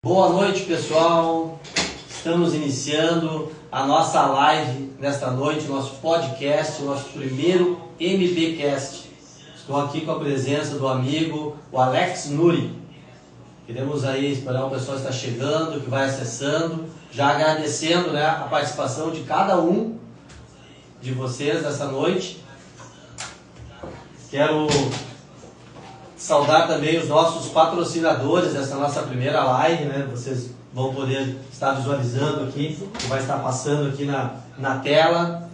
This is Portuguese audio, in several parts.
Boa noite, pessoal. Estamos iniciando a nossa live nesta noite, nosso podcast, nosso primeiro MBcast. Estou aqui com a presença do amigo, o Alex Nuri. Queremos aí esperar o pessoal estar chegando, que vai acessando, já agradecendo, a participação de cada um de vocês nessa noite. Quero saudar também os nossos patrocinadores dessa nossa primeira live, Vocês vão poder estar visualizando aqui, que vai estar passando aqui na tela,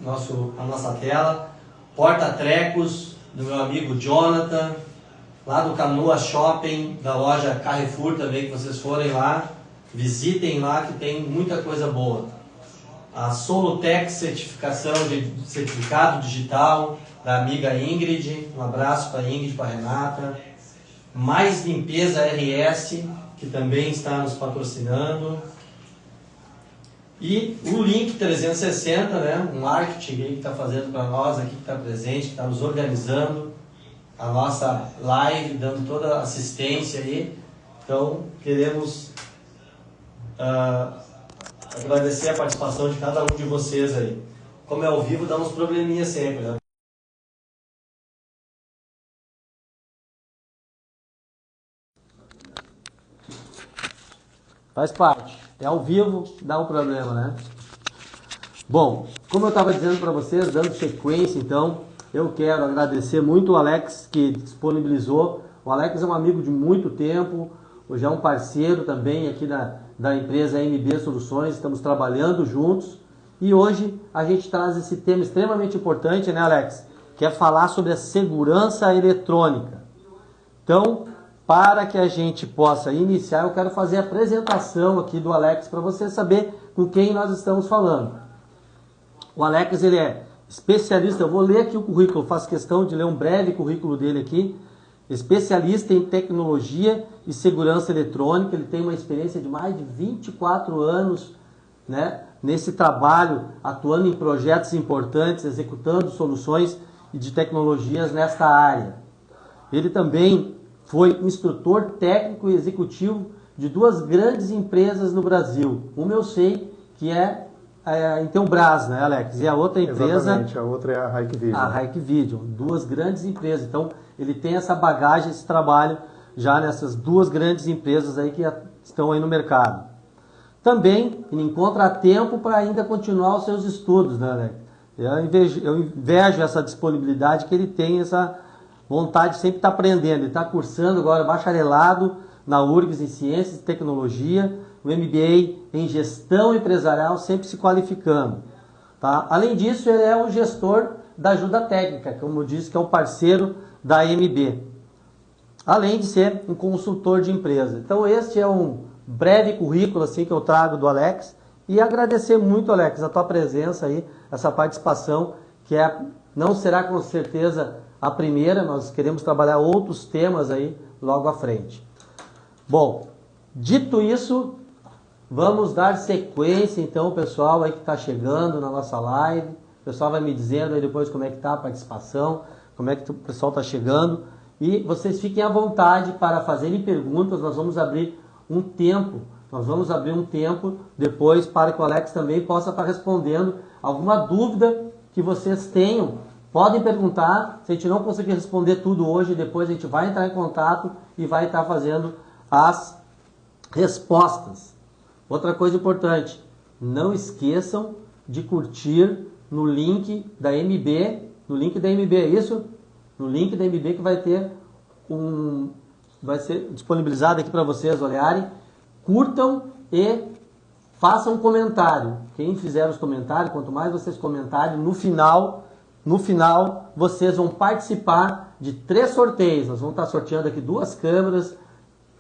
a nossa tela. Porta-trecos do meu amigo Jonathan, lá do Canoa Shopping, da loja Carrefour também, que vocês forem lá, visitem lá que tem muita coisa boa. A Solutec certificado digital da amiga Ingrid, um abraço para a Ingrid, para a Renata. Mais Limpeza RS, que também está nos patrocinando. E o Link 360, um marketing que está fazendo para nós aqui, que está presente, que está nos organizando a nossa live, dando toda a assistência aí. Então, queremos agradecer a participação de cada um de vocês aí. Como é ao vivo, dá uns probleminhas sempre, Faz parte. É ao vivo, dá um problema, Bom, como eu estava dizendo para vocês, dando sequência, então, eu quero agradecer muito o Alex que disponibilizou. O Alex é um amigo de muito tempo, hoje é um parceiro também aqui da empresa MB Soluções, estamos trabalhando juntos. E hoje a gente traz esse tema extremamente importante, Alex? Que é falar sobre a segurança eletrônica. Então, para que a gente possa iniciar, eu quero fazer a apresentação aqui do Alex para você saber com quem nós estamos falando. O Alex, ele é especialista, eu vou ler aqui o currículo, faço questão de ler um breve currículo dele aqui. Especialista em tecnologia e segurança eletrônica, ele tem uma experiência de mais de 24 anos, nesse trabalho, atuando em projetos importantes, executando soluções de tecnologias nesta área. Ele também foi instrutor técnico e executivo de duas grandes empresas no Brasil. Uma eu sei que é a Intelbras, Alex? E a outra empresa... Exatamente, a outra é a Hikvision. A Hikvision, duas grandes empresas. Então, ele tem essa bagagem, esse trabalho já nessas duas grandes empresas aí que estão aí no mercado. Também, ele encontra tempo para ainda continuar os seus estudos, Alex? Eu invejo essa disponibilidade que ele tem, essa vontade de sempre estar aprendendo. Ele está cursando agora bacharelado na URGS em Ciências e Tecnologia, o MBA em Gestão Empresarial, sempre se qualificando. Tá? Além disso, ele é um gestor da ajuda técnica, como eu disse, que é um parceiro da MB. Além de ser um consultor de empresa. Então, este é um breve currículo assim, que eu trago do Alex. E agradecer muito, Alex, a tua presença aí, essa participação, que não será com certeza a primeira, nós queremos trabalhar outros temas aí logo à frente. Bom, dito isso, vamos dar sequência então, pessoal aí que está chegando na nossa live. O pessoal vai me dizendo aí depois como é que está a participação, como é que o pessoal está chegando. E vocês fiquem à vontade para fazerem perguntas, nós vamos abrir um tempo. Depois para que o Alex também possa estar respondendo alguma dúvida que vocês tenham. Podem perguntar, se a gente não conseguir responder tudo hoje, depois a gente vai entrar em contato e vai estar fazendo as respostas. Outra coisa importante, não esqueçam de curtir no link da MB, é isso? No link da MB que vai ser disponibilizado aqui para vocês olharem. Curtam e façam um comentário. Quem fizer os comentários, quanto mais vocês comentarem, no final vocês vão participar de 3 sorteios. Nós vamos estar sorteando aqui 2 câmeras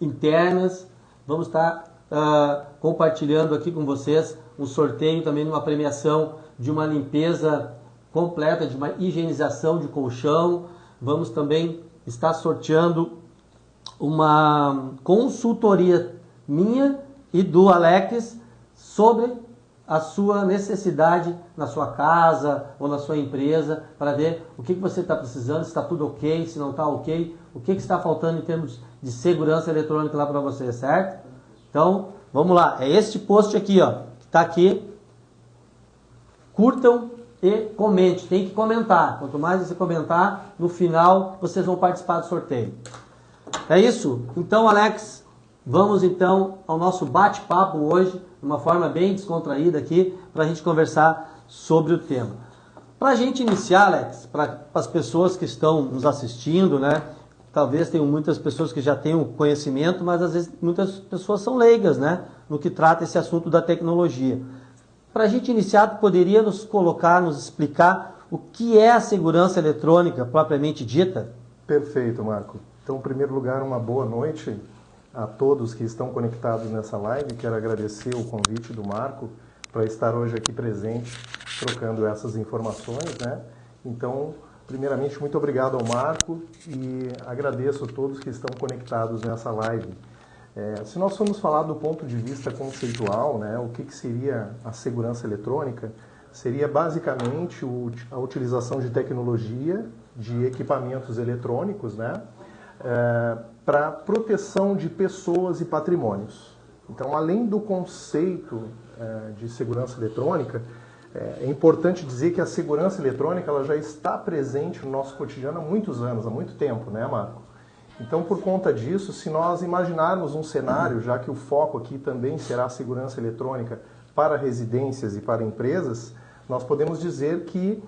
internas. Vamos estar compartilhando aqui com vocês um sorteio também numa premiação de uma limpeza completa, de uma higienização de colchão. Vamos também estar sorteando uma consultoria minha e do Alex sobre a sua necessidade na sua casa ou na sua empresa, para ver o que você está precisando, se está tudo ok, se não está ok, o que está faltando em termos de segurança eletrônica lá para você, certo? Então, Vamos lá, é este post aqui, ó, que está aqui. Curtam e comente, tem que comentar. Quanto mais você comentar, no final vocês vão participar do sorteio. É isso? Então, Alex, vamos então ao nosso bate-papo hoje, de uma forma bem descontraída aqui, para a gente conversar sobre o tema. Para a gente iniciar, Alex, para as pessoas que estão nos assistindo, né? Talvez tenham muitas pessoas que já tenham conhecimento, mas às vezes muitas pessoas são leigas, né? No que trata esse assunto da tecnologia. Para a gente iniciar, tu poderia nos colocar, nos explicar o que é a segurança eletrônica propriamente dita? Perfeito, Marco. Então, em primeiro lugar, uma boa noite a todos que estão conectados nessa live. Quero agradecer o convite do Marco para estar hoje aqui presente, trocando essas informações, né? Então, primeiramente, muito obrigado ao Marco e agradeço a todos que estão conectados nessa live. Se nós formos falar do ponto de vista conceitual, né, o que seria a segurança eletrônica, seria basicamente a utilização de tecnologia, de equipamentos eletrônicos, né, para proteção de pessoas e patrimônios. Então, além do conceito de segurança eletrônica, é importante dizer que a segurança eletrônica ela já está presente no nosso cotidiano há muitos anos, há muito tempo, né, Marco? Então, por conta disso, se nós imaginarmos um cenário, já que o foco aqui também será a segurança eletrônica para residências e para empresas, nós podemos dizer que,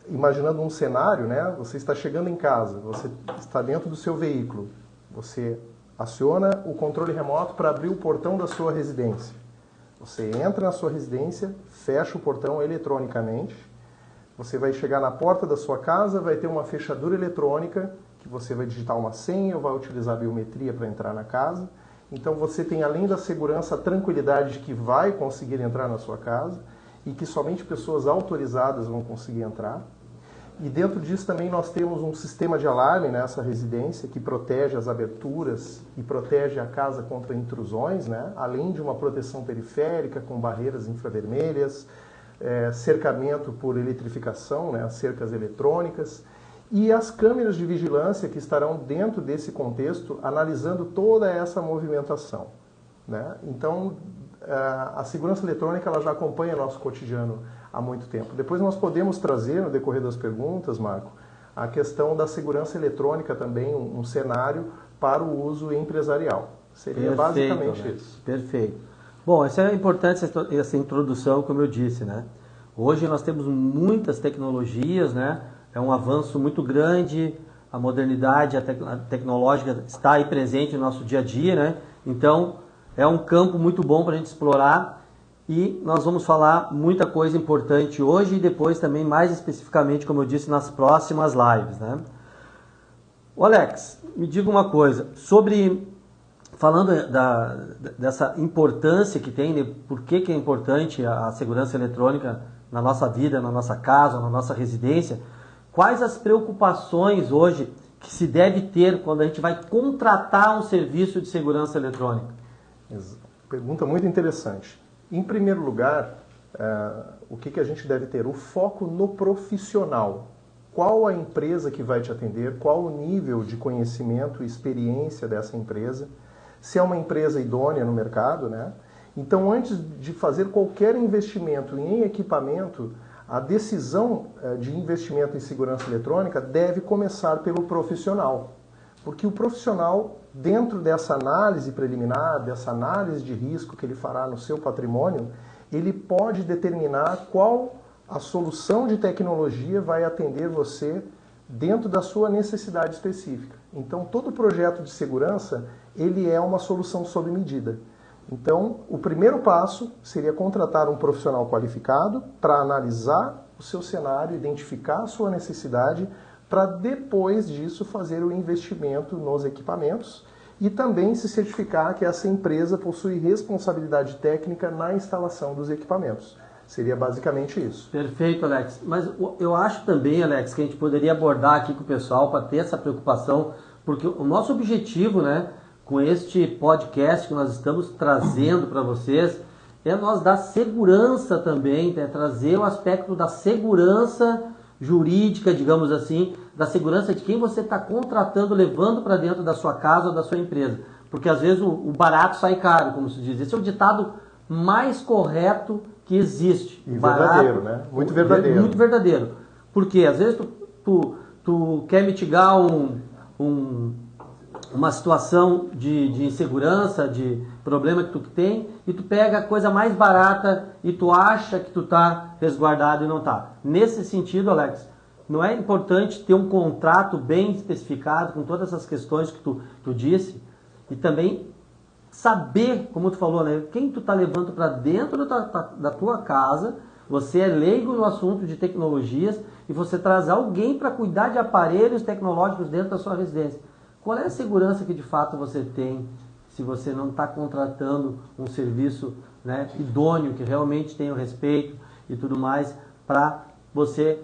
imaginando um cenário, né, você está chegando em casa, você está dentro do seu veículo, você aciona o controle remoto para abrir o portão da sua residência. Você entra na sua residência, fecha o portão eletronicamente, você vai chegar na porta da sua casa, vai ter uma fechadura eletrônica, que você vai digitar uma senha ou vai utilizar a biometria para entrar na casa. Então você tem, além da segurança, a tranquilidade de que vai conseguir entrar na sua casa e que somente pessoas autorizadas vão conseguir entrar. E dentro disso também nós temos um sistema de alarme nessa residência que protege as aberturas e protege a casa contra intrusões, né? Além de uma proteção periférica com barreiras infravermelhas, cercamento por eletrificação, né? As cercas eletrônicas. E as câmeras de vigilância que estarão dentro desse contexto, analisando toda essa movimentação, né? Então, a segurança eletrônica ela já acompanha nosso cotidiano há muito tempo. Depois nós podemos trazer, no decorrer das perguntas, Marco, a questão da segurança eletrônica também, um cenário para o uso empresarial. Seria basicamente isso. Perfeito. Bom, isso é importante, essa introdução, como eu disse, né? Hoje nós temos muitas tecnologias, né? É um avanço muito grande, a modernidade, a tecnológica está aí presente no nosso dia a dia, né? Então, é um campo muito bom para a gente explorar e nós vamos falar muita coisa importante hoje e depois também, mais especificamente, como eu disse, nas próximas lives, né? O Alex, me diga uma coisa, falando dessa importância que tem, né? Por que é importante a segurança eletrônica na nossa vida, na nossa casa, na nossa residência. Quais as preocupações hoje que se deve ter quando a gente vai contratar um serviço de segurança eletrônica? Pergunta muito interessante. Em primeiro lugar, o que a gente deve ter? O foco no profissional. Qual a empresa que vai te atender? Qual o nível de conhecimento e experiência dessa empresa? Se é uma empresa idônea no mercado, né? Então, antes de fazer qualquer investimento em equipamento, a decisão de investimento em segurança eletrônica deve começar pelo profissional. Porque o profissional, dentro dessa análise preliminar, dessa análise de risco que ele fará no seu patrimônio, ele pode determinar qual a solução de tecnologia vai atender você dentro da sua necessidade específica. Então, todo projeto de segurança, ele é uma solução sob medida. Então, o primeiro passo seria contratar um profissional qualificado para analisar o seu cenário, identificar a sua necessidade, para depois disso fazer o investimento nos equipamentos e também se certificar que essa empresa possui responsabilidade técnica na instalação dos equipamentos. Seria basicamente isso. Perfeito, Alex. Mas eu acho também, Alex, que a gente poderia abordar aqui com o pessoal para ter essa preocupação, porque o nosso objetivo, né, com este podcast que nós estamos trazendo para vocês, é nós dar segurança também, né, trazer o aspecto da segurança jurídica, digamos assim, da segurança de quem você está contratando, levando para dentro da sua casa ou da sua empresa. porque às vezes o barato sai caro, como se diz. Esse é o ditado mais correto que existe. E verdadeiro, né? Muito verdadeiro. Muito verdadeiro. Porque às vezes tu quer mitigar uma situação de insegurança, de problema que tu tem, e tu pega a coisa mais barata e tu acha que tu tá resguardado e não tá. Nesse sentido, Alex, não é importante ter um contrato bem especificado com todas essas questões que tu disse, e também saber, como tu falou, né, quem tu tá levando para dentro da tua casa. Você é leigo no assunto de tecnologias e você traz alguém para cuidar de aparelhos tecnológicos dentro da sua residência. Qual é a segurança que de fato você tem se você não está contratando um serviço, né, idôneo, que realmente tenha o respeito e tudo mais, para você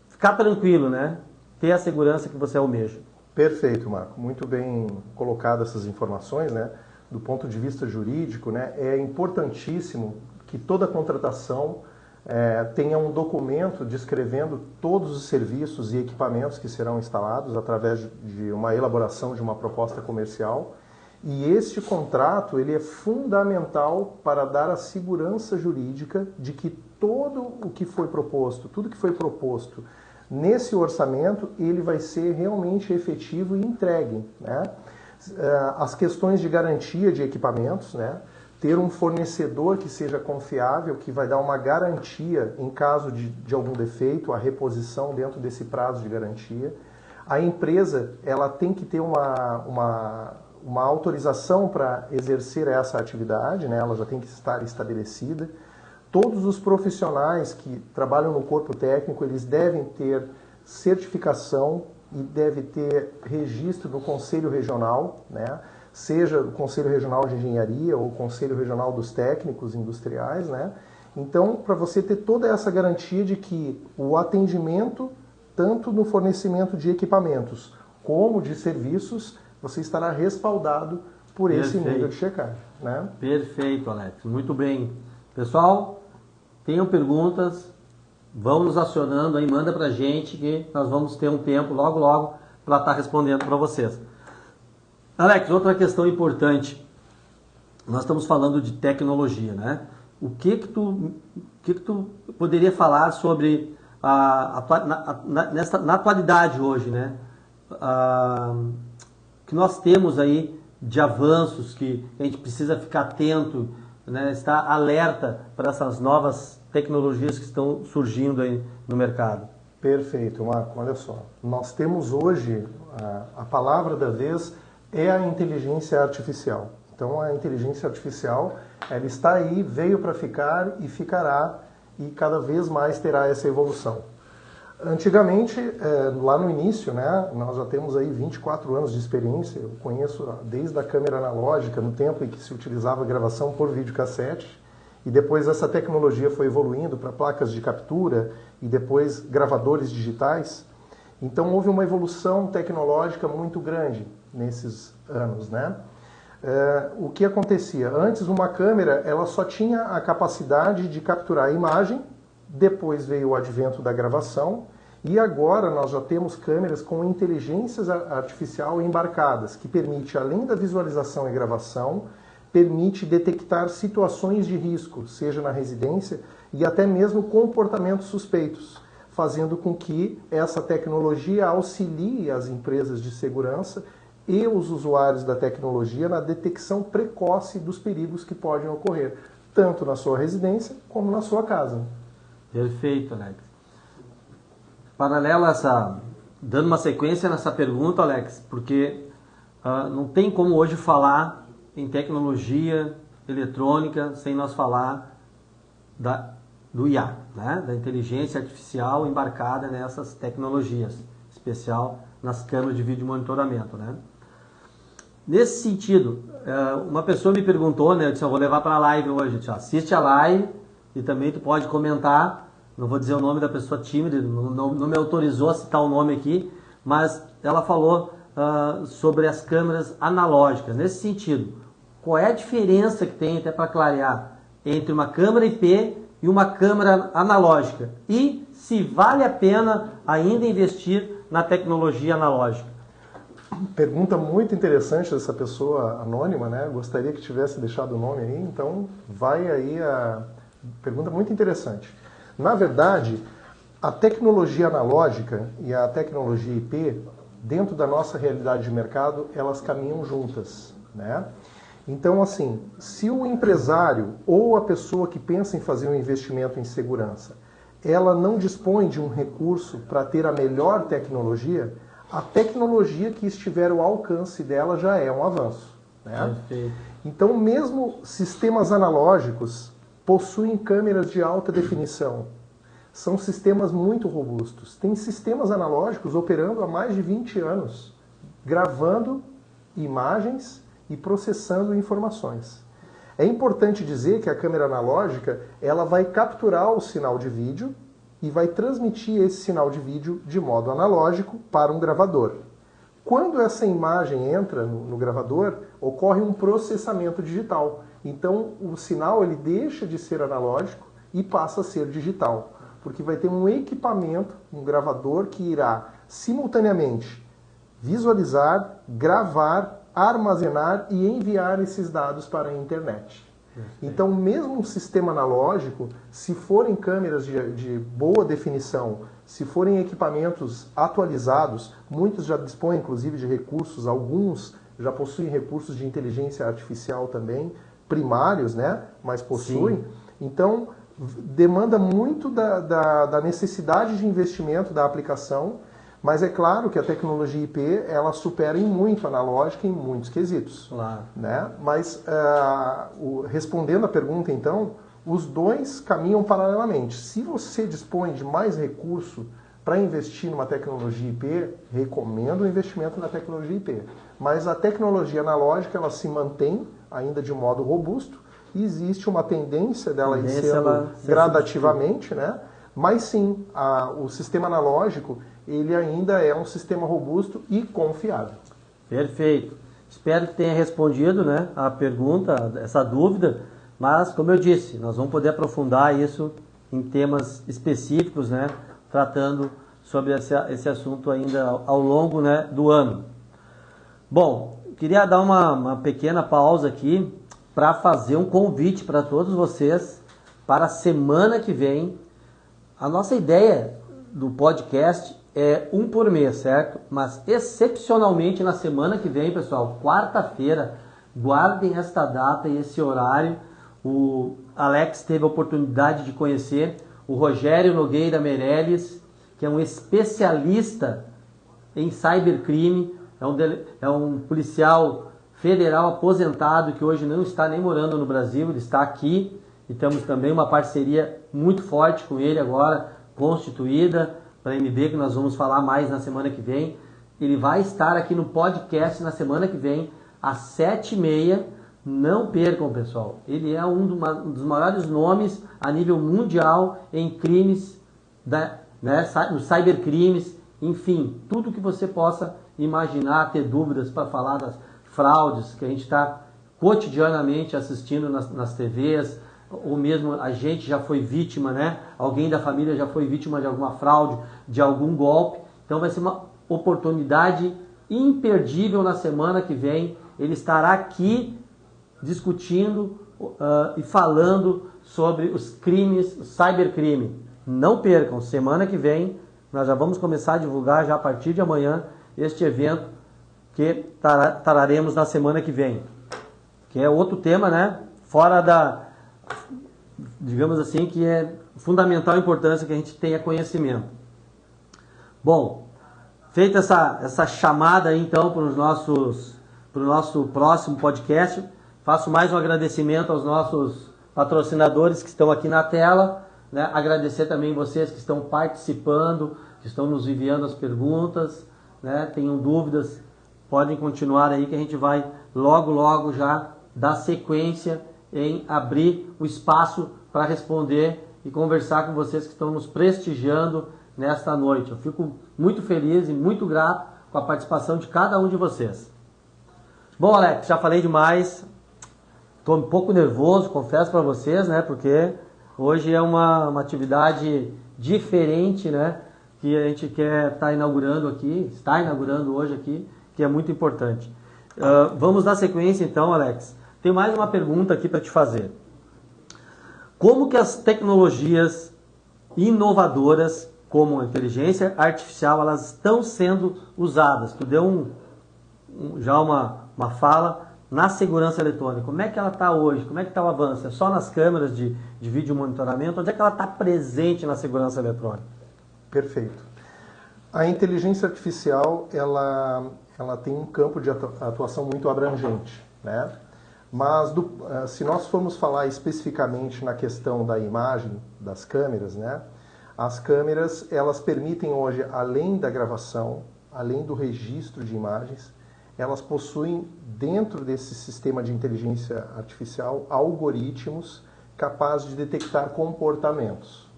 ficar tranquilo, né? Ter a segurança que você almeja. Perfeito, Marco. Muito bem colocado essas informações, né? Do ponto de vista jurídico, né, é importantíssimo que toda contratação tenha um documento descrevendo todos os serviços e equipamentos que serão instalados através de uma elaboração de uma proposta comercial. E este contrato ele é fundamental para dar a segurança jurídica de que todo o que foi proposto, tudo que foi proposto nesse orçamento, ele vai ser realmente efetivo e entregue, né? As questões de garantia de equipamentos, né? Ter um fornecedor que seja confiável, que vai dar uma garantia em caso de algum defeito, a reposição dentro desse prazo de garantia. A empresa ela tem que ter uma autorização para exercer essa atividade, né? Ela já tem que estar estabelecida. Todos os profissionais que trabalham no corpo técnico, eles devem ter certificação e devem ter registro no Conselho Regional, né? Seja o Conselho Regional de Engenharia ou o Conselho Regional dos Técnicos Industriais, né? Então, para você ter toda essa garantia de que o atendimento, tanto no fornecimento de equipamentos como de serviços, você estará respaldado por esse nível de checagem, né? Perfeito, Alex. Muito bem. Pessoal, tenham perguntas, vão nos acionando aí, manda pra gente que nós vamos ter um tempo logo para estar respondendo para vocês. Alex, outra questão importante. Nós estamos falando de tecnologia, né? O que tu poderia falar sobre na atualidade hoje, né? Que nós temos aí de avanços que a gente precisa ficar atento, né? Estar alerta para essas novas tecnologias que estão surgindo aí no mercado. Perfeito, Marco. Olha só, nós temos hoje a palavra da vez é a inteligência artificial. Então a inteligência artificial ela está aí, veio para ficar e ficará e cada vez mais terá essa evolução. Antigamente, lá no início, né, nós já temos aí 24 anos de experiência, eu conheço desde a câmera analógica, no tempo em que se utilizava a gravação por videocassete, e depois essa tecnologia foi evoluindo para placas de captura e depois gravadores digitais. Então houve uma evolução tecnológica muito grande nesses anos, né? O que acontecia? Antes uma câmera ela só tinha a capacidade de capturar a imagem, depois veio o advento da gravação e agora nós já temos câmeras com inteligência artificial embarcadas, que permite, além da visualização e gravação, permite detectar situações de risco, seja na residência e até mesmo comportamentos suspeitos, fazendo com que essa tecnologia auxilie as empresas de segurança e os usuários da tecnologia na detecção precoce dos perigos que podem ocorrer, tanto na sua residência como na sua casa. Perfeito, Alex. Paralelo a dando uma sequência nessa pergunta, Alex, porque não tem como hoje falar em tecnologia eletrônica sem nós falar do IA, né? Da inteligência artificial embarcada nessas tecnologias, especial nas câmeras de vídeo monitoramento, né? Nesse sentido, uma pessoa me perguntou, né? Eu disse, eu vou levar para a live hoje. Eu disse, assiste a live e também tu pode comentar. Não vou dizer o nome da pessoa tímida, não me autorizou a citar o nome aqui, mas ela falou sobre as câmeras analógicas. Nesse sentido, qual é a diferença que tem, até para clarear, entre uma câmera IP e uma câmera analógica? E se vale a pena ainda investir na tecnologia analógica? Pergunta muito interessante dessa pessoa anônima, né? Gostaria que tivesse deixado o nome aí, então vai aí a pergunta muito interessante. Na verdade, a tecnologia analógica e a tecnologia IP, dentro da nossa realidade de mercado, elas caminham juntas, né? Então, assim, se o empresário ou a pessoa que pensa em fazer um investimento em segurança, ela não dispõe de um recurso para ter a melhor tecnologia, a tecnologia que estiver ao alcance dela já é um avanço, né? Perfeito. Então, mesmo sistemas analógicos possuem câmeras de alta definição. São sistemas muito robustos. Tem sistemas analógicos operando há mais de 20 anos, gravando imagens e processando informações. É importante dizer que a câmera analógica ela vai capturar o sinal de vídeo e vai transmitir esse sinal de vídeo de modo analógico para um gravador. Quando essa imagem entra no gravador, ocorre um processamento digital. Então, o sinal ele deixa de ser analógico e passa a ser digital, porque vai ter um equipamento, um gravador que irá simultaneamente visualizar, gravar, armazenar e enviar esses dados para a internet. Então, mesmo um sistema analógico, se forem câmeras de boa definição, se forem equipamentos atualizados, muitos já dispõem inclusive de recursos, alguns já possuem recursos de inteligência artificial também, primários, né? Mas possuem. Sim. Então, demanda muito da necessidade de investimento da aplicação, mas é claro que a tecnologia IP ela supera em muito a analógica em muitos quesitos. Claro. Né? Mas, respondendo a pergunta, então, os dois caminham paralelamente. Se você dispõe de mais recurso para investir numa tecnologia IP, recomendo o investimento na tecnologia IP. Mas a tecnologia analógica ela se mantém ainda de modo robusto e existe uma tendência dela ir sendo gradativamente, né? Mas sim, o sistema analógico ele ainda é um sistema robusto e confiável. Perfeito. Espero que tenha respondido, né, a pergunta, essa dúvida, mas como eu disse, nós vamos poder aprofundar isso em temas específicos, né, tratando sobre esse assunto ainda ao longo, né, do ano. Bom, queria dar uma pequena pausa aqui para fazer um convite para todos vocês para a semana que vem. A nossa ideia do podcast é um por mês, certo? Mas excepcionalmente na semana que vem, pessoal, quarta-feira, guardem esta data e esse horário. O Alex teve a oportunidade de conhecer o Rogério Nogueira Meirelles, que é um especialista em cybercrime, é um policial federal aposentado que hoje não está nem morando no Brasil, ele está aqui e temos também uma parceria muito forte com ele agora, constituída, para a MB, que nós vamos falar mais na semana que vem. Ele vai estar aqui no podcast na semana que vem, às 7h30. Não percam, pessoal. Ele é um dos maiores nomes a nível mundial em crimes, nos cybercrimes, enfim, tudo que você possa imaginar, ter dúvidas para falar das fraudes que a gente está cotidianamente assistindo nas TVs, ou mesmo a gente já foi vítima, né? Alguém da família já foi vítima de alguma fraude, de algum golpe. Então vai ser uma oportunidade imperdível na semana que vem. Ele estará aqui discutindo e falando sobre os crimes, o cybercrime. Não percam, semana que vem nós já vamos começar a divulgar já a partir de amanhã este evento que traremos na semana que vem. Que é outro tema, né? Fora digamos assim, que é fundamental importância que a gente tenha conhecimento. Bom, feita essa chamada aí, então para o nosso próximo podcast, faço mais um agradecimento aos nossos patrocinadores que estão aqui na tela, né? Agradecer também vocês que estão participando, que estão nos enviando as perguntas, né? Tenham dúvidas, podem continuar aí que a gente vai logo já dar sequência em abrir o espaço para responder e conversar com vocês que estão nos prestigiando nesta noite. Eu fico muito feliz e muito grato com a participação de cada um de vocês. Bom, Alex, já falei demais. Estou um pouco nervoso, confesso para vocês, né? Porque hoje é uma atividade diferente, né? Que a gente quer está inaugurando hoje aqui, que é muito importante. Vamos dar sequência então, Alex. Tem mais uma pergunta aqui para te fazer. Como que as tecnologias inovadoras, como a inteligência artificial, elas estão sendo usadas? Tu deu já uma fala na segurança eletrônica. Como é que ela está hoje? Como é que está o avanço? É só nas câmeras de vídeo monitoramento? Onde é que ela está presente na segurança eletrônica? Perfeito. A inteligência artificial, ela tem um campo de atuação muito abrangente, né? Mas se nós formos falar especificamente na questão da imagem das câmeras, né? As câmeras, elas permitem hoje, além da gravação, além do registro de imagens, elas possuem dentro desse sistema de inteligência artificial algoritmos capazes de detectar comportamentos.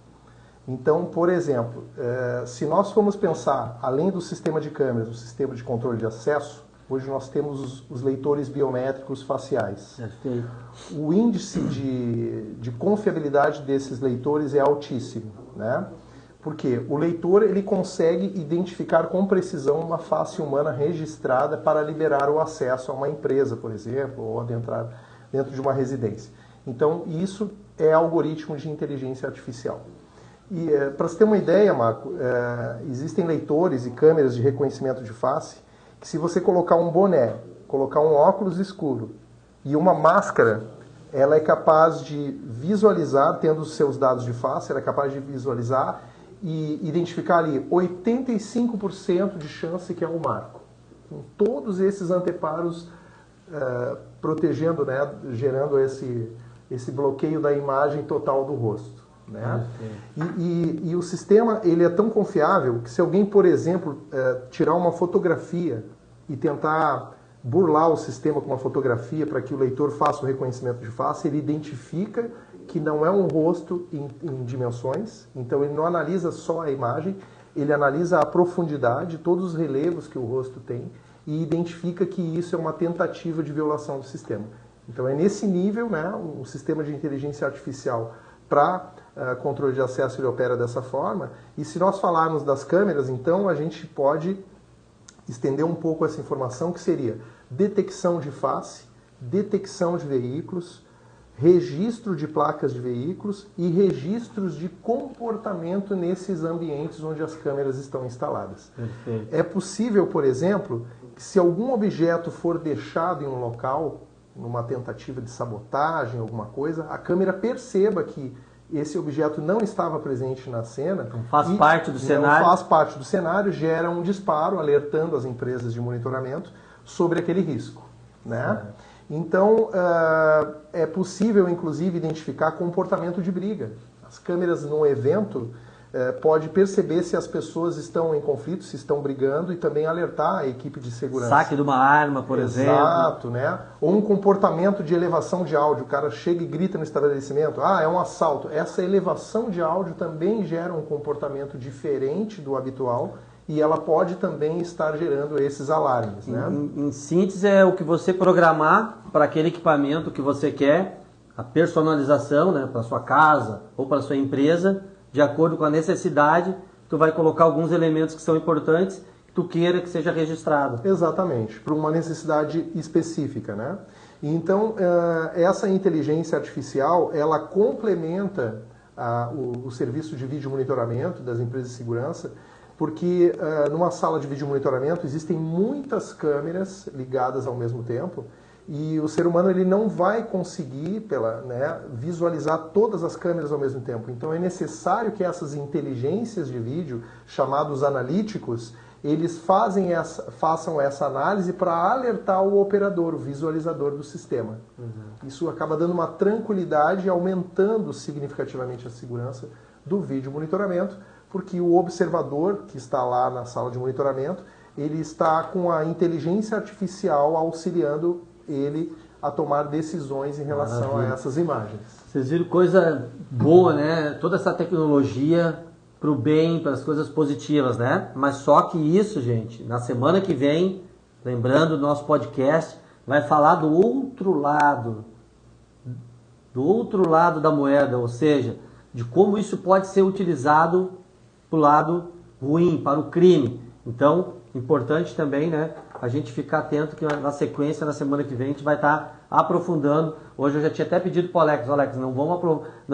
Então, por exemplo, se nós formos pensar, além do sistema de câmeras, o sistema de controle de acesso, hoje nós temos os leitores biométricos faciais. Perfeito. O índice de confiabilidade desses leitores é altíssimo, né? Porque o leitor ele consegue identificar com precisão uma face humana registrada para liberar o acesso a uma empresa, por exemplo, ou adentrar dentro de uma residência. Então, isso é algoritmo de inteligência artificial. E para você ter uma ideia, Marco, existem leitores e câmeras de reconhecimento de face que, se você colocar um boné, colocar um óculos escuro e uma máscara, ela é capaz de visualizar, tendo os seus dados de face, ela é capaz de visualizar e identificar ali 85% de chance que é o Marco. Com todos esses anteparos protegendo, né, gerando esse bloqueio da imagem total do rosto. Né? E o sistema ele é tão confiável que, se alguém, por exemplo, tirar uma fotografia e tentar burlar o sistema com uma fotografia para que o leitor faça o reconhecimento de face, ele identifica que não é um rosto em dimensões, então ele não analisa só a imagem, ele analisa a profundidade, todos os relevos que o rosto tem e identifica que isso é uma tentativa de violação do sistema. Então é nesse nível, né, um sistema de inteligência artificial para controle de acesso ele opera dessa forma. E se nós falarmos das câmeras, então a gente pode estender um pouco essa informação, que seria detecção de face, detecção de veículos, registro de placas de veículos e registros de comportamento nesses ambientes onde as câmeras estão instaladas. Perfeito. É possível, por exemplo, que se algum objeto for deixado em um local, numa tentativa de sabotagem, alguma coisa, a câmera perceba que esse objeto não estava presente na cena. Não faz parte do cenário. Não faz parte do cenário, gera um disparo alertando as empresas de monitoramento sobre aquele risco, né? Então, é possível, inclusive, identificar comportamento de briga. As câmeras num evento pode perceber se as pessoas estão em conflito, se estão brigando, e também alertar a equipe de segurança. Saque de uma arma, por exemplo. Exato, né? Ou um comportamento de elevação de áudio. O cara chega e grita no estabelecimento, é um assalto. Essa elevação de áudio também gera um comportamento diferente do habitual, e ela pode também estar gerando esses alarmes, né? Em síntese, é o que você programar para aquele equipamento que você quer, a personalização, né, para sua casa ou para sua empresa, de acordo com a necessidade. Tu vai colocar alguns elementos que são importantes, que tu queira que seja registrado. Exatamente, para uma necessidade específica, né? Então, essa inteligência artificial, ela complementa o serviço de vídeo monitoramento das empresas de segurança, porque numa sala de vídeo monitoramento existem muitas câmeras ligadas ao mesmo tempo, e o ser humano ele não vai conseguir visualizar todas as câmeras ao mesmo tempo. Então é necessário que essas inteligências de vídeo, chamados analíticos, eles façam essa análise para alertar o operador, o visualizador do sistema. Isso acaba dando uma tranquilidade e aumentando significativamente a segurança do vídeo monitoramento, porque o observador que está lá na sala de monitoramento, ele está com a inteligência artificial auxiliando ele a tomar decisões em relação a essas imagens. Vocês viram coisa boa, né? Toda essa tecnologia para o bem, para as coisas positivas, né? Mas só que isso, gente, na semana que vem, lembrando do nosso podcast, vai falar do outro lado da moeda, ou seja, de como isso pode ser utilizado para o lado ruim, para o crime. Então, importante também, né, a gente ficar atento que na sequência, na semana que vem, a gente vai estar aprofundando. Hoje eu já tinha até pedido para o Alex, não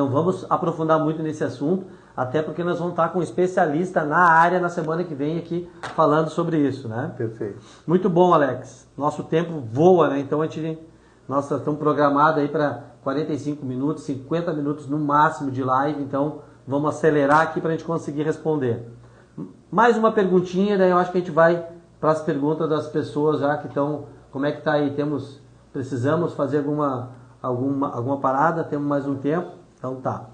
vamos aprofundar muito nesse assunto, até porque nós vamos estar com um especialista na área na semana que vem aqui falando sobre isso, né? Perfeito. Muito bom, Alex. Nosso tempo voa, né? Então nós estamos programados aí para 45 minutos, 50 minutos no máximo de live, então vamos acelerar aqui para a gente conseguir responder. Mais uma perguntinha, daí eu acho que a gente vai para as perguntas das pessoas já que estão, como é que está aí? Precisamos fazer alguma parada? Temos mais um tempo? Então tá.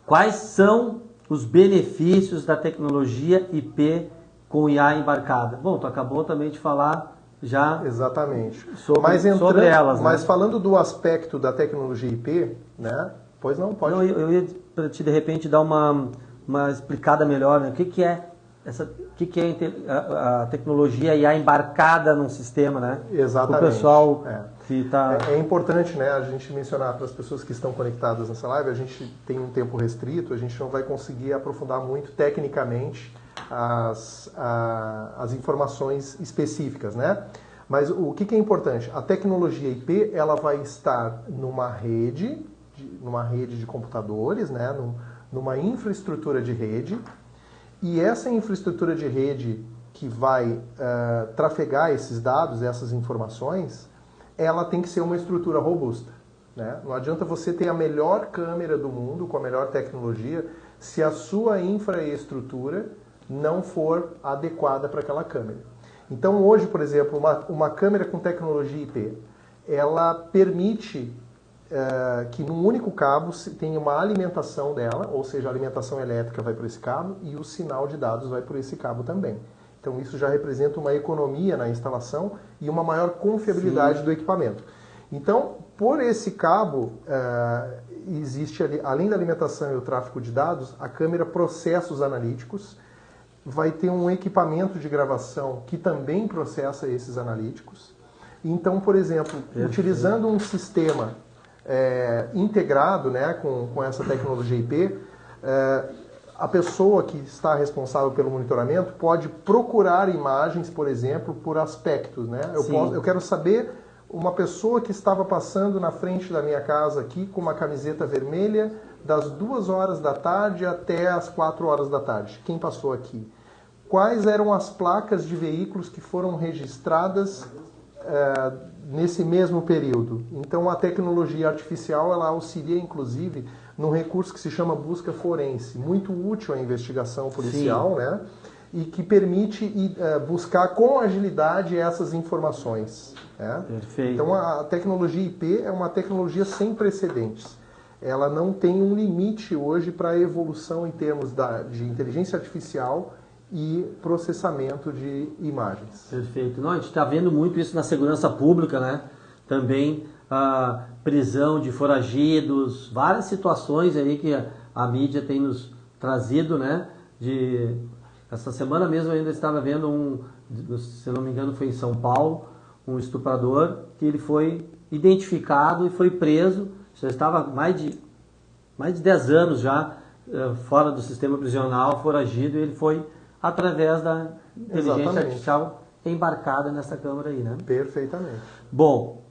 Quais são os benefícios da tecnologia IP com IA embarcada? Bom, tu acabou também de falar já. Exatamente. Sobre elas, mas né? Falando do aspecto da tecnologia IP, né? Pois não, pode. Não, eu ia para te de repente dar uma explicada melhor, né? O que é a tecnologia IA embarcada num sistema, né? Exatamente. O pessoal que tá... É importante, né, a gente mencionar para as pessoas que estão conectadas nessa live, a gente tem um tempo restrito, a gente não vai conseguir aprofundar muito tecnicamente as informações específicas, né? Mas o que é importante? A tecnologia IP, ela vai estar numa rede de computadores, né, numa infraestrutura de rede, e essa infraestrutura de rede que vai trafegar esses dados, essas informações, ela tem que ser uma estrutura robusta, né? Não adianta você ter a melhor câmera do mundo, com a melhor tecnologia, se a sua infraestrutura não for adequada para aquela câmera. Então hoje, por exemplo, uma câmera com tecnologia IP, ela permite que num único cabo tenha uma alimentação dela, ou seja, a alimentação elétrica vai por esse cabo e o sinal de dados vai por esse cabo também. Então isso já representa uma economia na instalação e uma maior confiabilidade do equipamento. Então, por esse cabo, existe ali, além da alimentação e o tráfego de dados, a câmera processa os analíticos, vai ter um equipamento de gravação que também processa esses analíticos. Então, por exemplo, utilizando um sistema integrado, né, com essa tecnologia IP, a pessoa que está responsável pelo monitoramento pode procurar imagens, por exemplo, por aspectos, né? Eu quero saber uma pessoa que estava passando na frente da minha casa aqui com uma camiseta vermelha das 2 horas da tarde até as 4 horas da tarde. Quem passou aqui? Quais eram as placas de veículos que foram registradas nesse mesmo período? Então a tecnologia artificial ela auxilia inclusive num recurso que se chama busca forense, muito útil à investigação policial, né? E que permite buscar com agilidade essas informações. Né? Perfeito. Então a tecnologia IP é uma tecnologia sem precedentes. Ela não tem um limite hoje para a evolução em termos de inteligência artificial e processamento de imagens. Perfeito. Não, a gente está vendo muito isso na segurança pública, né? Também a prisão de foragidos, várias situações aí que a mídia tem nos trazido, né? Essa semana mesmo eu ainda estava vendo se não me engano foi em São Paulo, um estuprador que ele foi identificado e foi preso, já estava mais de 10 anos já fora do sistema prisional, foragido, e ele foi através da inteligência artificial embarcada nessa câmera aí, né? Perfeitamente. Bom,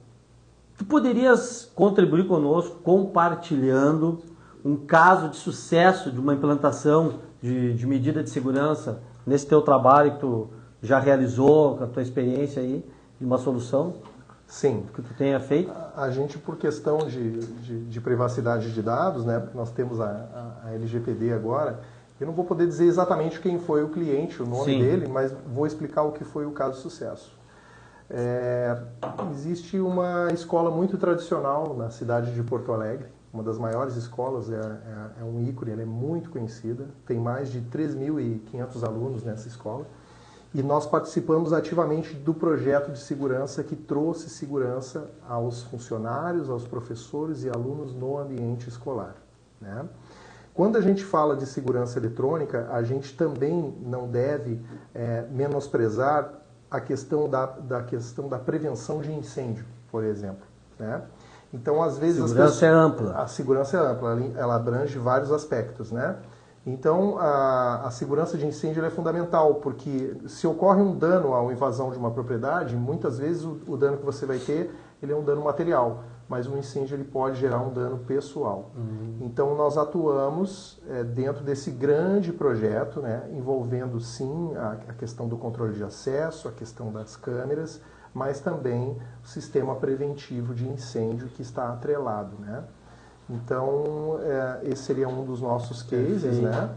tu poderias contribuir conosco compartilhando um caso de sucesso de uma implantação de medida de segurança nesse teu trabalho que tu já realizou, com a tua experiência aí, de uma solução? Sim. Que tu tenha feito? A gente, por questão de privacidade de dados, né, porque nós temos a LGPD agora, eu não vou poder dizer exatamente quem foi o cliente, o nome dele, mas vou explicar o que foi o caso de sucesso. Existe uma escola muito tradicional na cidade de Porto Alegre, uma das maiores escolas, é um ícone, ela é muito conhecida, tem mais de 3.500 alunos nessa escola, e nós participamos ativamente do projeto de segurança que trouxe segurança aos funcionários, aos professores e alunos no ambiente escolar, né? Quando a gente fala de segurança eletrônica, a gente também não deve menosprezar a questão da prevenção de incêndio, por exemplo, né? Então, às vezes... A segurança é ampla. A segurança é ampla, ela abrange vários aspectos, né? Então, a segurança de incêndio é fundamental, porque se ocorre um dano à invasão de uma propriedade, muitas vezes o dano que você vai ter ele é um dano material, mas o incêndio ele pode gerar um dano pessoal. Então, nós atuamos dentro desse grande projeto, né, envolvendo, sim, a questão do controle de acesso, a questão das câmeras, mas também o sistema preventivo de incêndio que está atrelado, né? Então, esse seria um dos nossos cases, né?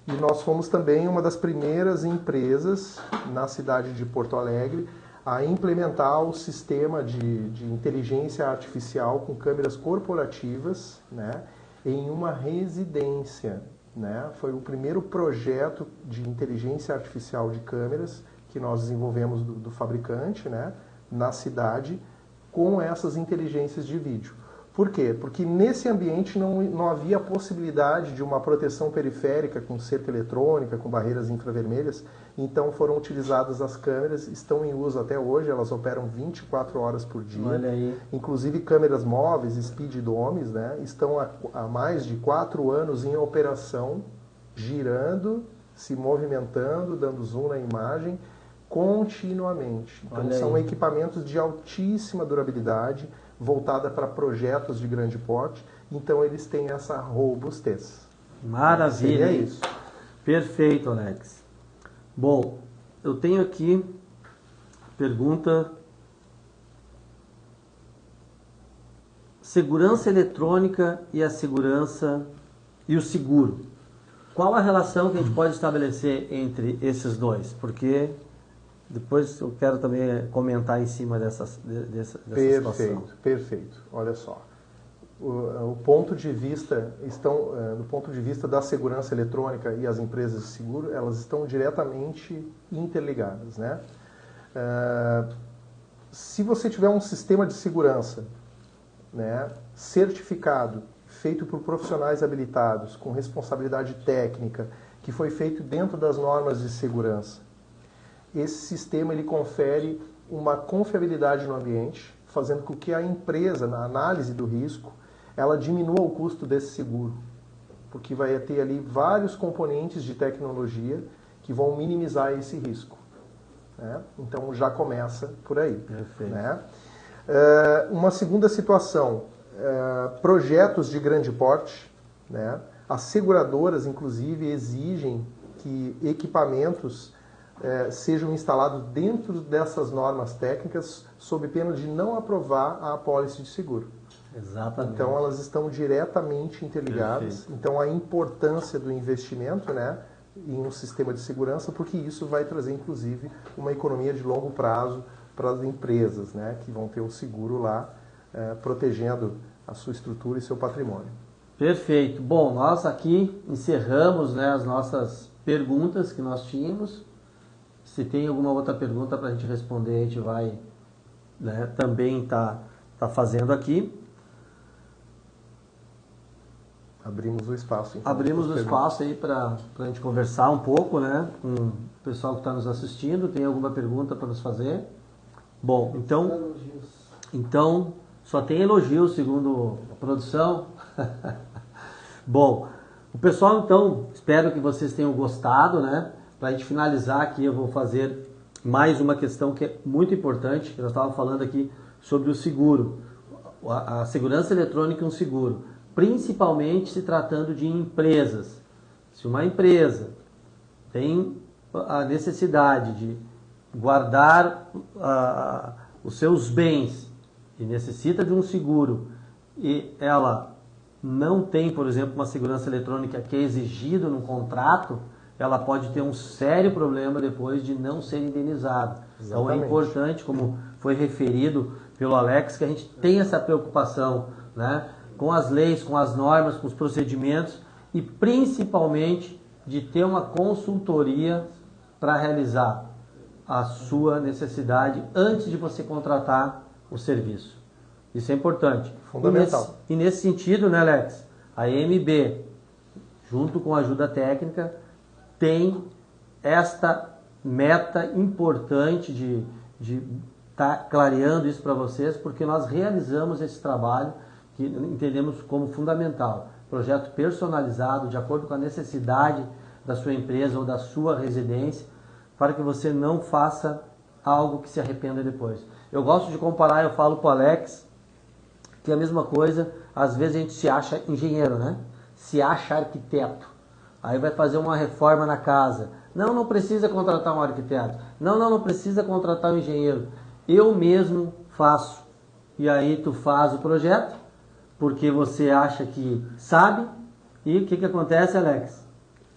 E nós fomos também uma das primeiras empresas na cidade de Porto Alegre a implementar o sistema de inteligência artificial com câmeras corporativas, né, em uma residência, né? Foi o primeiro projeto de inteligência artificial de câmeras que nós desenvolvemos do fabricante, né, na cidade, com essas inteligências de vídeo. Por quê? Porque nesse ambiente não havia possibilidade de uma proteção periférica com cerca eletrônica, com barreiras infravermelhas, então foram utilizadas as câmeras, estão em uso até hoje, elas operam 24 horas por dia. Olha aí. Inclusive câmeras móveis, speed domes, né, estão há mais de 4 anos em operação, girando, se movimentando, dando zoom na imagem, continuamente. Então são equipamentos de altíssima durabilidade, voltada para projetos de grande porte, então eles têm essa robustez. Maravilha. Seria isso. Perfeito, Alex. Bom, eu tenho aqui pergunta: segurança eletrônica e a segurança e o seguro. Qual a relação que a gente pode estabelecer entre esses dois? Porque depois eu quero também comentar em cima dessa situação. Perfeito. Olha só. O ponto de vista do ponto de vista da segurança eletrônica e as empresas de seguro, elas estão diretamente interligadas, né? Se você tiver um sistema de segurança, né, certificado, feito por profissionais habilitados, com responsabilidade técnica, que foi feito dentro das normas de segurança, esse sistema ele confere uma confiabilidade no ambiente, fazendo com que a empresa, na análise do risco, ela diminua o custo desse seguro, porque vai ter ali vários componentes de tecnologia que vão minimizar esse risco, né? Então já começa por aí. Perfeito. Né? Uma segunda situação, projetos de grande porte, né? As seguradoras, inclusive, exigem que equipamentos sejam instalados dentro dessas normas técnicas sob pena de não aprovar a apólice de seguro. Exatamente. Então elas estão diretamente interligadas. Perfeito. Então a importância do investimento, né, em um sistema de segurança, porque isso vai trazer inclusive uma economia de longo prazo para as empresas, né, que vão ter o seguro lá protegendo a sua estrutura e seu patrimônio. Perfeito. Bom, nós aqui encerramos, né, as nossas perguntas que nós tínhamos. Se tem alguma outra pergunta para a gente responder, a gente vai, né, também tá fazendo aqui. Abrimos o espaço. Então, abrimos o espaço aí para a gente conversar um pouco, né, com o pessoal que está nos assistindo. Tem alguma pergunta para nos fazer? Bom, então só tem elogios, segundo a produção. Bom, o pessoal, então, espero que vocês tenham gostado, né? Para a gente finalizar aqui, eu vou fazer mais uma questão que é muito importante, que nós estávamos falando aqui sobre o seguro, a segurança eletrônica e um seguro, principalmente se tratando de empresas. Se uma empresa tem a necessidade de guardar os seus bens e necessita de um seguro e ela não tem, por exemplo, uma segurança eletrônica que é exigido no contrato, ela pode ter um sério problema depois de não ser indenizada. Então é importante, como foi referido pelo Alex, que a gente tenha essa preocupação, né, com as leis, com as normas, com os procedimentos e principalmente de ter uma consultoria para realizar a sua necessidade antes de você contratar o serviço. Isso é importante. Fundamental. E nesse sentido, né, Alex, a EMB, junto com a ajuda técnica, tem esta meta importante de estar clareando isso para vocês, porque nós realizamos esse trabalho que entendemos como fundamental. Projeto personalizado, de acordo com a necessidade da sua empresa ou da sua residência, para que você não faça algo que se arrependa depois. Eu gosto de comparar, eu falo para o Alex, que é a mesma coisa, às vezes a gente se acha engenheiro, né? Se acha arquiteto. Aí vai fazer uma reforma na casa. Não precisa contratar um arquiteto. Não precisa contratar um engenheiro. Eu mesmo faço. E aí tu faz o projeto, porque você acha que sabe, e o que acontece, Alex?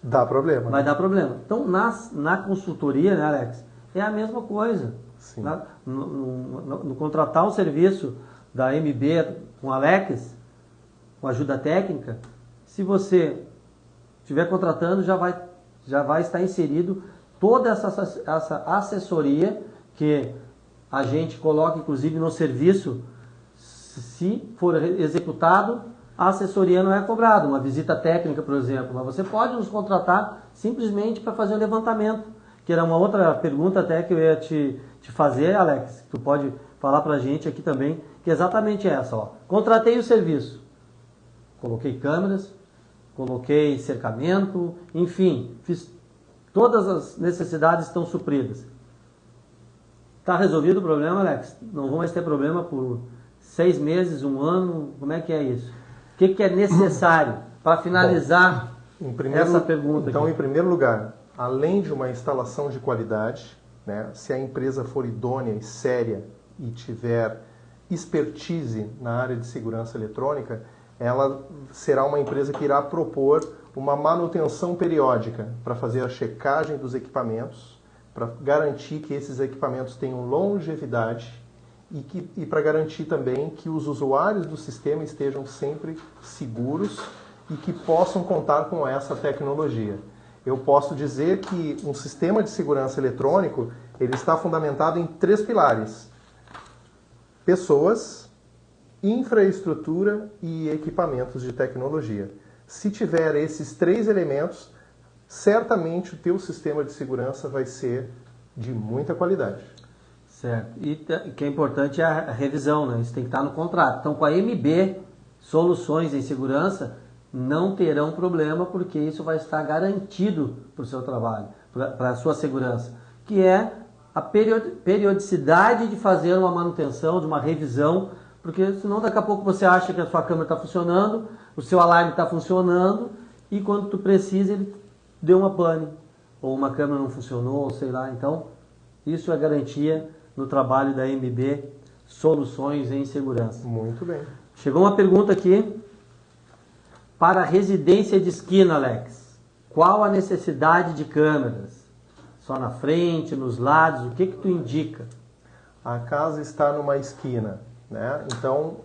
Dá problema. Vai dar problema. Então, na consultoria, né, Alex, é a mesma coisa. Sim. No contratar um serviço da MB com Alex, com ajuda técnica, se você estiver contratando, já vai estar inserido toda essa assessoria que a gente coloca, inclusive, no serviço. Se for executado, a assessoria não é cobrada, uma visita técnica, por exemplo, mas você pode nos contratar simplesmente para fazer o levantamento, que era uma outra pergunta até que eu ia te fazer, Alex, que tu pode falar para a gente aqui também, que é exatamente essa, ó. Contratei o serviço, coloquei câmeras, coloquei cercamento, enfim, fiz todas as necessidades estão supridas. Está resolvido o problema, Alex? Não vão mais ter problema por 6 meses, 1 ano, como é que é isso? O que é necessário para finalizar essa pergunta? Então, aqui? em primeiro lugar, além de uma instalação de qualidade, né, se a empresa for idônea e séria e tiver expertise na área de segurança eletrônica, ela será uma empresa que irá propor uma manutenção periódica para fazer a checagem dos equipamentos, para garantir que esses equipamentos tenham longevidade e para garantir também que os usuários do sistema estejam sempre seguros e que possam contar com essa tecnologia. Eu posso dizer que um sistema de segurança eletrônico ele está fundamentado em 3 pilares: pessoas, infraestrutura e equipamentos de tecnologia. Se tiver esses 3 elementos, certamente o teu sistema de segurança vai ser de muita qualidade. Certo. E o que é importante é a revisão, né? Isso tem que estar no contrato. Então, com a MB Soluções em Segurança, não terão problema, porque isso vai estar garantido para o seu trabalho, para a sua segurança, que é a periodicidade de fazer uma manutenção, de uma revisão, porque senão daqui a pouco você acha que a sua câmera está funcionando, o seu alarme está funcionando, e quando tu precisa ele deu uma pane, ou uma câmera não funcionou, sei lá. Então, isso é garantia no trabalho da MB Soluções em Segurança. Muito bem. Chegou uma pergunta aqui. Para a residência de esquina, Alex, qual a necessidade de câmeras? Só na frente, nos lados? O que tu indica? A casa está numa esquina, né? Então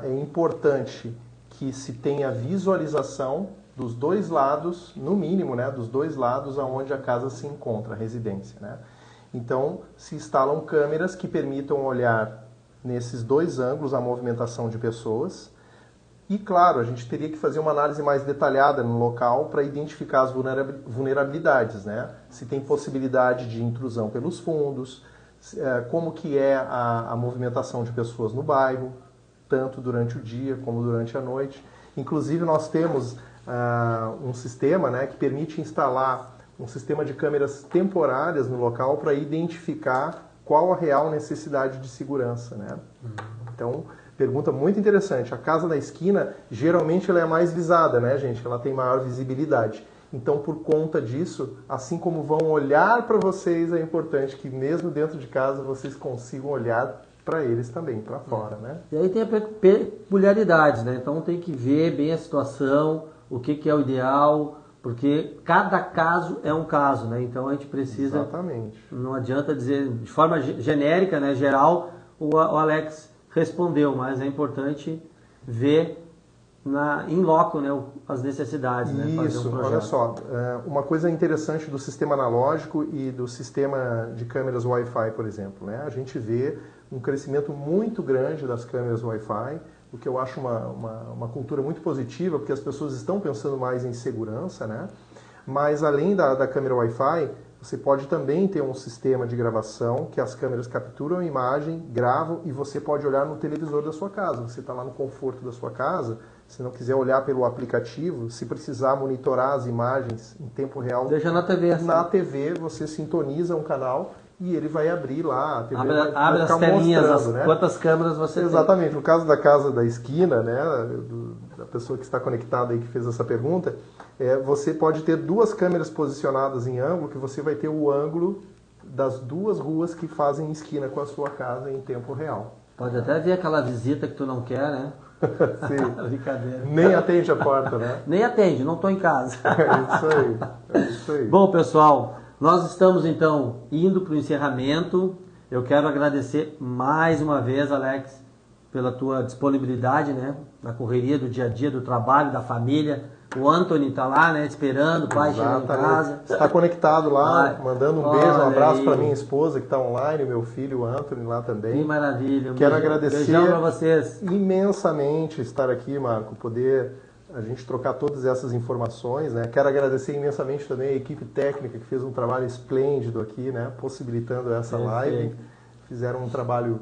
é importante que se tenha visualização dos 2 lados, no mínimo, né? Dos 2 lados aonde a casa se encontra, a residência, né? Então se instalam câmeras que permitam olhar nesses 2 ângulos a movimentação de pessoas. E, claro, a gente teria que fazer uma análise mais detalhada no local para identificar as vulnerabilidades, né? Se tem possibilidade de intrusão pelos fundos, como que é a movimentação de pessoas no bairro, tanto durante o dia como durante a noite. Inclusive, nós temos um sistema, né, que permite instalar um sistema de câmeras temporárias no local para identificar qual a real necessidade de segurança, né? Então, pergunta muito interessante. A casa da esquina, geralmente, ela é mais visada, né, gente? Ela tem maior visibilidade. Então, por conta disso, assim como vão olhar para vocês, é importante que mesmo dentro de casa vocês consigam olhar para eles também, para fora, né? E aí tem a peculiaridade, né? Então tem que ver bem a situação, o que é o ideal, porque cada caso é um caso, né? Então a gente precisa... Exatamente. Não adianta dizer de forma genérica, né, geral, o Alex respondeu, mas é importante ver em loco, né, as necessidades, né, fazer um projeto. Olha só, uma coisa interessante do sistema analógico e do sistema de câmeras Wi-Fi, por exemplo, né, a gente vê um crescimento muito grande das câmeras Wi-Fi, o que eu acho uma cultura muito positiva, porque as pessoas estão pensando mais em segurança, né, mas além da câmera Wi-Fi, você pode também ter um sistema de gravação que as câmeras capturam a imagem, gravam e você pode olhar no televisor da sua casa. Você está lá no conforto da sua casa, se não quiser olhar pelo aplicativo, se precisar monitorar as imagens em tempo real, deixa na TV. Na TV você sintoniza um canal e ele vai abrir lá, a TV abre as telinhas, né? Quantas câmeras você Exatamente. No caso da casa da esquina, né, da pessoa que está conectada aí que fez essa pergunta, você pode ter duas câmeras posicionadas em ângulo, que você vai ter o ângulo das duas ruas que fazem esquina com a sua casa em tempo real. Pode até ver aquela visita que tu não quer, né? Sim. Brincadeira. Nem atende a porta, né? Nem atende, não estou em casa. É isso aí. Bom, pessoal, nós estamos então indo para o encerramento. Eu quero agradecer mais uma vez, Alex, pela tua disponibilidade, né? Na correria do dia a dia, do trabalho, da família. O Anthony está lá, né? Esperando o pai chegar em casa. Está conectado lá, mandando um beijo, um abraço para minha esposa que está online, meu filho, o Anthony, lá também. Que maravilha. Quero agradecer beijão para vocês. Imensamente estar aqui, Marco, poder a gente trocar todas essas informações, né? Quero agradecer imensamente também a equipe técnica que fez um trabalho esplêndido aqui, né? Possibilitando essa live. Fizeram um trabalho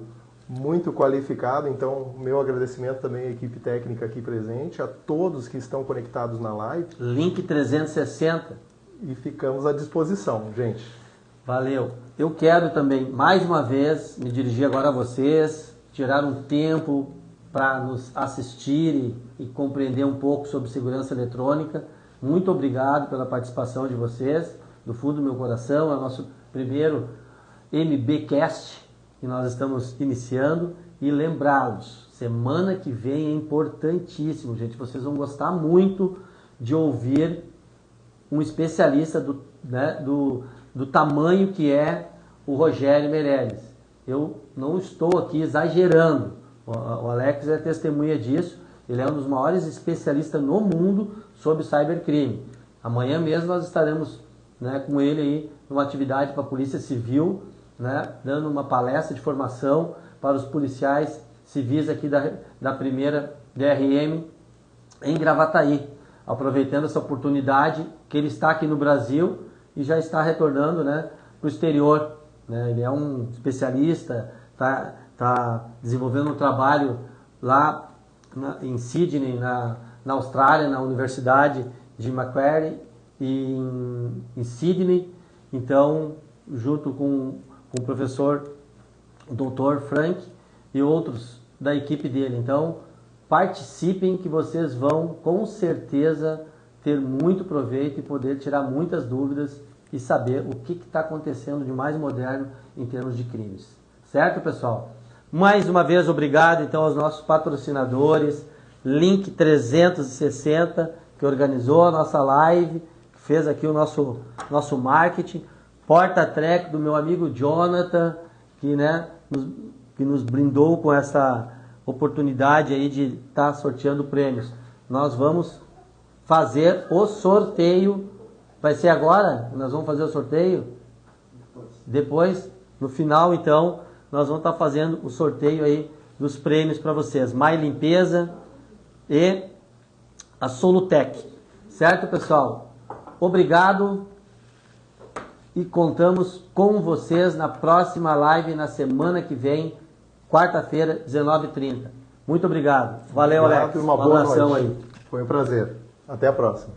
muito qualificado, então meu agradecimento também à equipe técnica aqui presente, a todos que estão conectados na live. Link 360. E ficamos à disposição, gente. Valeu. Eu quero também, mais uma vez, me dirigir agora a vocês, tirar um tempo para nos assistir e compreender um pouco sobre segurança eletrônica. Muito obrigado pela participação de vocês, do fundo do meu coração. É o nosso primeiro MBcast que nós estamos iniciando, e lembrá-los, semana que vem é importantíssimo, gente, vocês vão gostar muito de ouvir um especialista do tamanho que é o Rogério Meirelles. Eu não estou aqui exagerando, o Alex é testemunha disso, ele é um dos maiores especialistas no mundo sobre cybercrime. Amanhã mesmo nós estaremos, né, com ele aí numa atividade para a Polícia Civil, né, dando uma palestra de formação para os policiais civis aqui da primeira DRM em Gravataí, aproveitando essa oportunidade que ele está aqui no Brasil e já está retornando, né, para o exterior. Né? Ele é um especialista, está desenvolvendo um trabalho lá em Sydney, na Austrália, na Universidade de Macquarie, e em Sydney. Então, junto com o professor Dr. Frank e outros da equipe dele. Então, participem que vocês vão com certeza ter muito proveito e poder tirar muitas dúvidas e saber o que está acontecendo de mais moderno em termos de crimes. Certo, pessoal? Mais uma vez, obrigado então aos nossos patrocinadores, Link 360, que organizou a nossa live, que fez aqui o nosso marketing, Porta Trek do meu amigo Jonathan, que, né, que nos brindou com essa oportunidade aí de estar sorteando prêmios. Nós vamos fazer o sorteio. Vai ser agora? Nós vamos fazer o sorteio? Depois, no final, então, nós vamos estar fazendo o sorteio aí dos prêmios para vocês. Mais Limpeza e a Solutec. Certo, pessoal? Obrigado. E contamos com vocês na próxima live, na semana que vem, quarta-feira, 19h30. Muito obrigado. Valeu, Alex. Uma boa noite. aí. Foi um prazer. Até a próxima.